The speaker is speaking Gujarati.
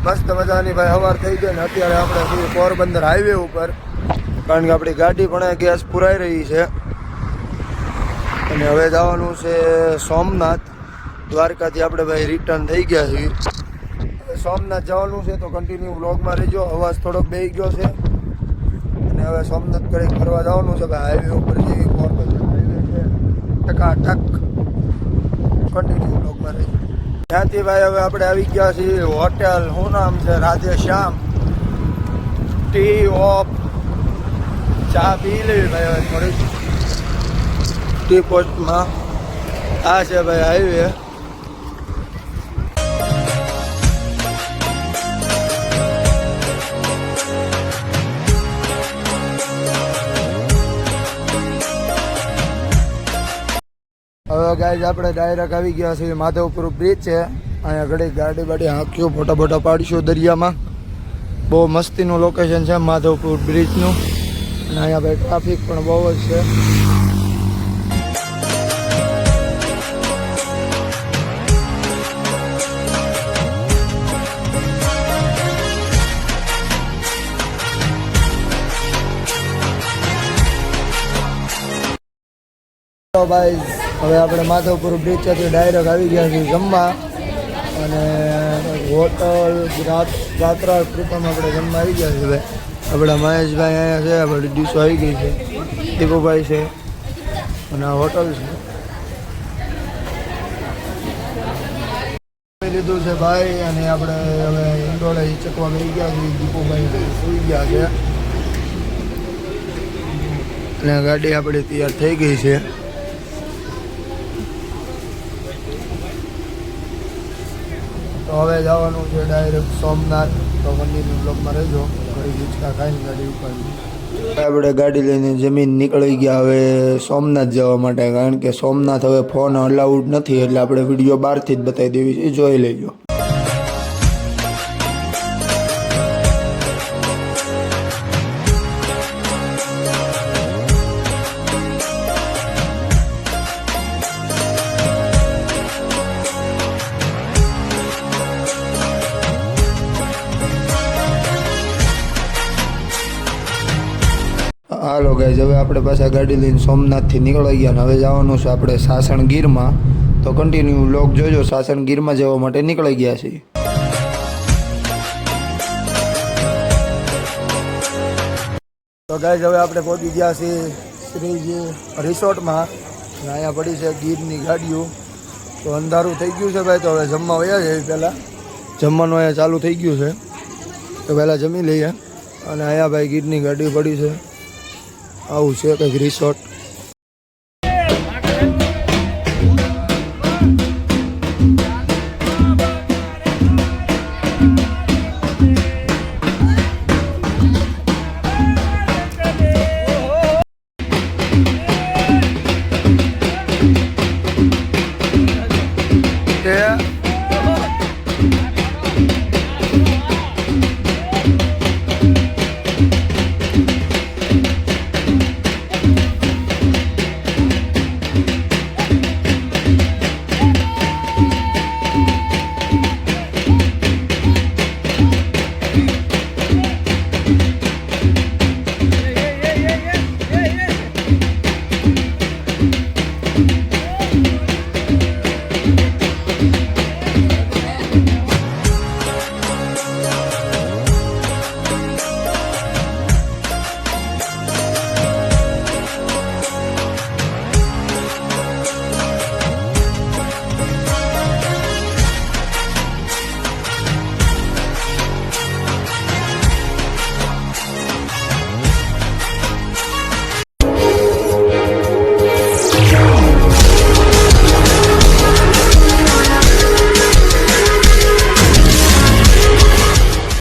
મસ્ત મજાની ભાઈ સવાર થઈ ગઈ ને અત્યારે આપણે છીએ પોરબંદર હાઈવે ઉપર, કારણ કે આપણી ગાડી પણ ગેસ પુરાઈ રહી છે અને હવે જવાનું છે સોમનાથ. દ્વારકાથી આપણે ભાઈ રિટર્ન થઈ ગયા છીએ. સોમનાથ જવાનું છે તો કન્ટિન્યુ વ્લોગમાં રહેજો. અવાજ થોડોક બેસી ગયો છે અને હવે સોમનાથ કરી ફરવા જવાનું છે ભાઈ. હાઈવે ઉપર જેવી પોરબંદર હાઈવે છે, ટકાટક કન્ટિન્યુ વ્લોગમાં રહેજો. ત્યાંથી ભાઈ હવે આપણે આવી ગયા છીએ હોટેલ, શું નામ છે, રાધે શ્યામ ટી ઓફ. ચા પી લેવી ભાઈ હવે થોડીક ટી પોસ્ટમાં. આ છે ભાઈ હાઈવે. હવે ગાઈઝ આપણે ડાયરેક્ટ આવી ગયા છીએ માધવપુર બ્રિજ છે. અહીંયા ઘડી ગાડી બાડી હાંક્યું, ફોટા બોટા પાડીશું દરિયામાં. બહુ મસ્તીનું લોકેશન છે માધવપુર બ્રિજનું. અને અહીંયા ભાઈ ટ્રાફિક પણ બહુ જ છે. તો ભાઈ હવે આપણે માધવપુર બ્રિજ થી ડાયરેક્ટ આવી ગયા છીએ જમવા. અને હોટલ રાત્રા કૃપમ આપણે જમવા આવી ગયા છીએ. આપણા મહેશભાઈ અહીંયા છે, આપણી ડીશો આવી ગઈ છે, દીપુભાઈ છે અને આ હોટલ છે. લીધું છે ભાઈ અને આપણે હવે ઈંડોળે ચકવા આવી ગયા છીએ. દીપુભાઈ સુઈ ગયા છે અને ગાડી આપણી તૈયાર થઈ ગઈ છે. તો હવે જવાનું છે ડાયરેક્ટ સોમનાથ. તો મંદિરની બ્લોકમાં રહેજો. ઘડી હિંચકા ખાઈને ગાડી ઉપાડી આપણે ગાડી લઈને જમીન નીકળી ગયા હવે સોમનાથ જવા માટે, કારણ કે સોમનાથ હવે ફોન અલાઉડ નથી, એટલે આપણે વિડીયો બહારથી જ બતાવી દેવી છે, જોઈ લેજો. હાલો ગાઈઝ, હવે આપણે પાછા ગાડી લઈને સોમનાથથી નીકળી ગયા અને હવે જવાનું છે આપણે સાસણગીરમાં. તો કન્ટિન્યુ વ્લોગ જોજો. સાસણગીરમાં જવા માટે નીકળી ગયા છીએ. તો ગાઈઝ હવે આપણે પહોંચી ગયા છીએ શ્રીજી રિસોર્ટમાં. અહીંયા પડી છે ગીરની ગાડીઓ. તો અંધારું થઈ ગયું છે ભાઈ, તો હવે જમવા વયા છે. પહેલાં જમવાનું અહીંયા ચાલુ થઈ ગયું છે, તો પહેલાં જમી લઈએ. અને અહીંયા ભાઈ ગીરની ગાડી પડી છે. આવું છે કંઈક રિસોર્ટ.